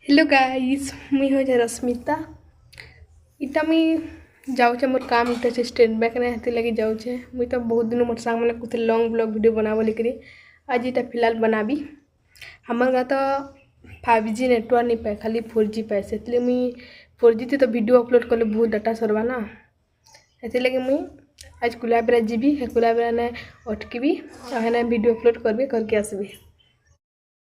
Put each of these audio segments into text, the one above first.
Hello guys मुई हो रश्मिता इटा मुई जाऊे मोर काम इटा स्टेट बैंक ने हेती लगी जाऊे मुई तो बहुत दिन मोर सांग मैंने कुछ लॉन्ग ब्लॉग वीडियो बनाबो लेकरी आज इटा फिलहाल बनाबी हमार गा तो 5G नेटवर्क नहीं पाए खाली 4G पाए से मुई 4G थी तो वीडियो अपलोड कले बहुत डाटा सरवा ना हेती लगी मुई आज कुला बेरा जीबी हे कुला बेरा ने अटकीबी और वीडियो अपलोड करबी करके आसबी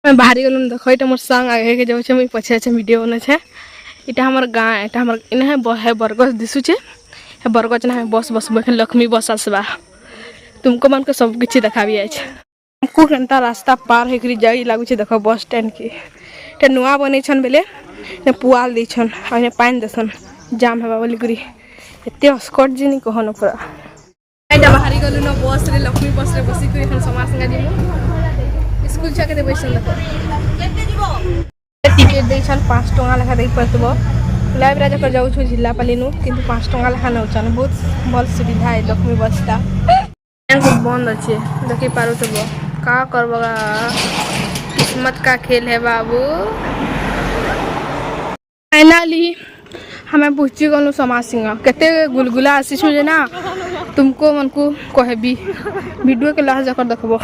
मैं बाहरी गलु देख ये मोर संग आगे के जाऊे मुई पछे पछे वीडियो बने इटा हमार गाँ एटा हमार इना है बरगछ दिशुचे हे बरगछ ना बस बस लक्ष्मी बस आसबा तुमको मन को सब किछि देखाबी आज हमको केनता रास्ता पार होकर जाई लागुचे देख बस स्टैंड के एटा नुआ बनै छन बेले ने पुआल दै छन आ ने पानी देसन जाम हेबा बोली करी एते अस्कट जिनी कहन पूरा एटा बाहरी गलु न बस रे लक्ष्मी बस रे बसी करी हम समाज संगा जिमु स्कूल जाके दे बैसल न टिकेट दे छन 5 टका लेखा दे पड़तबो लाइब्रेरी जकर जाऊ छु जिला पालिनु किंतु 5 टका लेखा नउचन बहुत भल सुविधा है लक्ष्मी बसटा बैंक बंद अच्छे देखि पारो तो का करबगा किस्मत का खेल है बाबू फाइनली हमें बुझी गलु समाज सिंह केते गुलगुला आसी छु जे ना तुमको मन को कहबी वीडियो के लास्ट जकर देखबो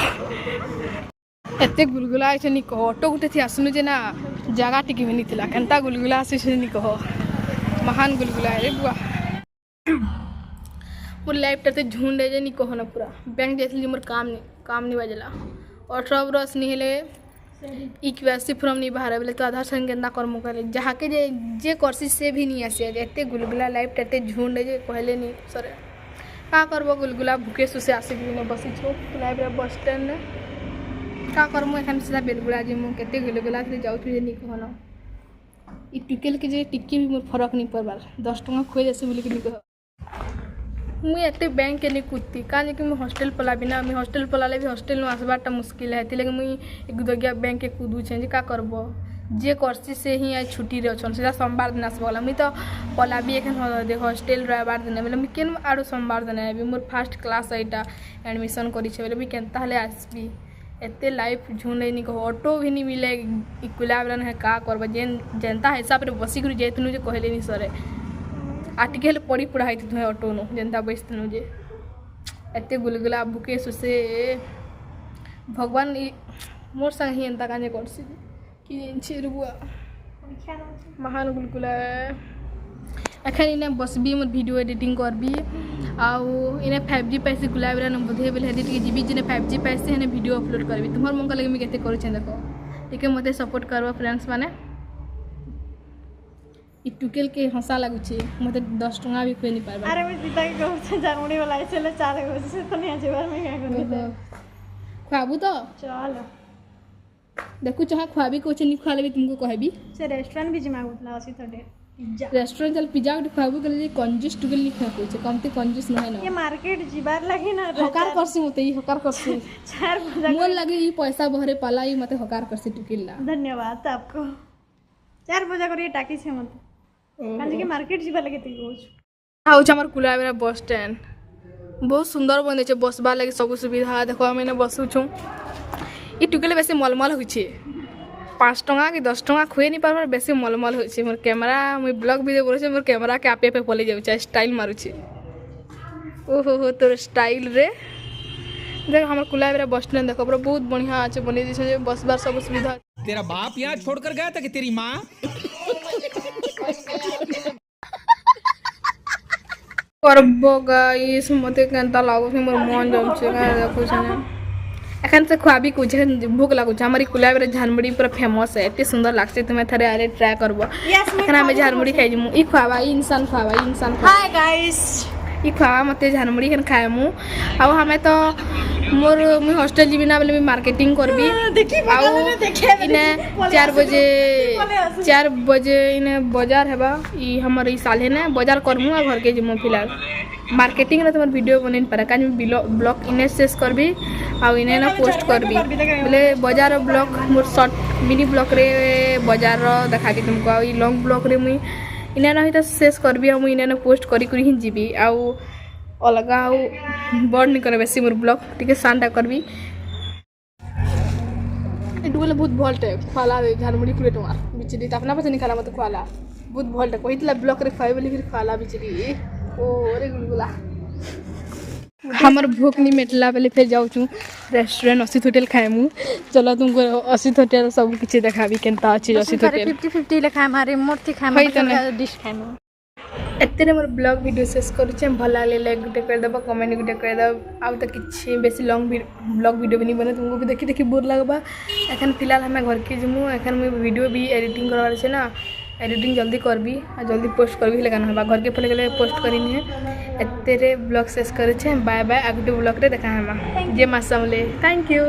एते गुलगुला आइछ नी कह ऑटो गुटे थी आसनु जे ना जगह टिकी भी नहीं केनता गुलगुला आसी नी कह महान गुलगुला रे बुआ मोर लाइफ टे झुंड जे नी कह ना पूरा बैंक जाइली मोर काम नहीं बजला 18 वर्ष नहीं हेले ई KYC फॉर्म नहीं बाहर बेले तो आधार संग केनता करमु करे जहाँ के जे करसी से भी नहीं आसी एते गुलगुला लाइफ टे झुंड जे कहले नहीं सरे का करबो गुलगुला भूखे सुसे आसी भी बसी छो लाइब्रेरी बस स्टैंड का करमु एखन सीधा बेलगुड़ा जिमु केते गुलगुला से जाउ छु जे नी कहना ई टिकेल के जे टिक्की भी मोर फरक नहीं पड़बार 10 टका खोई जैसे बोली कि नी कह मुई एते बैंक के नहीं कूदती काहे कि मुई हॉस्टल पला बिना मुई हॉस्टल पलाले भी हॉस्टल नु आसबाटा मुश्किल है तिले मुई एक दगिया बैंक के कूदू छे जे का करबो जे करसी से ही आज छुट्टी रे छन सीधा सोमवार दिन आसबाला मुई तो पला भी एखन दे हॉस्टल रविवार दिन बेले मुई केन आरो सोमवार दिन आबी मोर फर्स्ट क्लास एटा एडमिशन करी छे बेले मुई केनता हले आसबी एते लाइफ झुंडे नहीं कहो ऑटो भी नहीं मिले इकुला बेलन है का करबा जनता हिसाब रे बसी गुरु जेतनु जे कहले नहीं सरे आटिके हेले पड़ी पढ़ाई थु ऑटो नु जनता बसतनु जे एते गुलगुला भूखे सुसे भगवान मोर संग ही एंता काने करसी कि छी रुआ महान गुलगुला एखन इने बसबी मोर वीडियो एडिटिंग करबी आउ इने 5G पैसे गुलाबरा न बधे बेले एडिट के जीबी जिने 5G पैसे हेने वीडियो अपलोड करबी तुम्हार मन लगे मैं केते करू छै देखो ठीक है मते सपोर्ट करबो फ्रेंड्स माने ई टुकेल के हंसा लागु छै मते 10 टका भी कोई नहीं पारबा अरे मैं दीदा के कहू छै जर्मनी वाला चले 4 बजे से तो नहीं जेबार में क्या करू खाबू तो चल देखो चाह खाबी को छै नहीं खा लेबी तुमको कहबी से रेस्टोरेंट भी जमा उतला आसी तो रेस्टोरेंट चल पिज्जा के खाबू के लिए कंजूस टुगल नहीं खा कोई कमते कंजूस नहीं ना ये मार्केट जीबार लगी ना हकार करसी मते ई हकार करसी 4 बजे मोर लगे ई पैसा भरे पाला ई मते हकार करसी टुकिला धन्यवाद आपको 4 बजे करिए टाकी छे मते काजे के मार्केट जीबा लगे तई होछ आउ हमर कुलाबेरा बस स्टैंड बहुत सुंदर बने छे बसबा लगे सब सुविधा देखो हम ने बसु छु ई टुकेले बेसी मलमल होई छे 5 टका कि 10 टका खुए नहीं पार बेसी मलमल हो मोर कैमरा मुई ब्लॉग वीडियो बोले मोर कैमरा के आपे पे पले जाऊ स्टाइल मारू छे ओहो हो तोर स्टाइल रे देख हमर कुलाबेरा बस स्टैंड देखो पूरा बहुत बढ़िया আছে बने दी छे बस बार सब सुविधा तेरा बाप यहाँ छोड़कर गया था कि तेरी माँ करबो गाइस मते केनता लागो कि मोर मन जम छे का देखो छे एखन से खुआबी कुछ भूख लागू छ हमारी कुलाबेरा झालमुड़ी पूरा फेमस है एते सुंदर लागसे तुम्हें थरे आरे ट्राई करबो एखन हमें झालमुड़ी खाइ जमु ई खुआबा ई इंसान हाय गाइस ई खुआबा मते झालमुड़ी एखन खाएमु आ हमें तो मोर मुई हॉस्टल जीबी ना बेले मैं मार्केटिंग करबी आ इने 4 बजे इने बाजार हेबा ई हमर ई साले ने बाजार करमु आ घर के जमु फिलहाल मार्केटिंग रे तमर वीडियो बनेन पर काज ब्लॉग इने शेष करबी आ इने ना पोस्ट करबी बोले बाजार ब्लॉग मोर शॉर्ट मिनी ब्लॉग रे बाजार रो देखाबी तुमको आ ई लॉन्ग ब्लॉग रे मुई इने ना हिता शेष करबी आ मुई इने ना पोस्ट करी करी ही जीबी आ अलगा आ बड़ नहीं करे बेसी मोर ब्लॉग ठीक है शांता करबी बोले बहुत भलटे खुआला झालमुड़ी 20 टଙ୍କା बिचरी त अपना पसे नहीं खाला मत खुआला बहुत भलटे कहितला ब्लॉक रे खाइ बोली फिर खुआला बिचरी ओ रे गुलगुला हमर भूख नहीं मिटला पहले फिर जाऊँ रेस्टोरेंट असित होटल खाएमु चलो तुमको असित होटल सब किसी देखाबी केनता अच्छी असित होटल 50-50 लेखा हमारे मूर्ति खाए डिश खाए एते मोर ब्लॉग वीडियो शेष करुचे भल लगे लाइक गुटे कर दबा कमेंट गुटे कर दबा आउ तो किछि बेसी लॉन्ग ब्लॉग वीडियो भी नहीं बने तुमको भी देखी देखी बोर लगबा एखन फिलहाल हमें घर के जिमु एखन मैं वीडियो भी एडिटिंग करवार छे ना एडिटिंग जल्दी करबी आ जल्दी पोस्ट करबी लेकिन हवा घर के पहले गले पोस्ट करिनी है एते रे ब्लॉग शेष करुचे बाय बाय आगुटे ब्लॉग रे देखा हमा जे मासमले थैंक यू।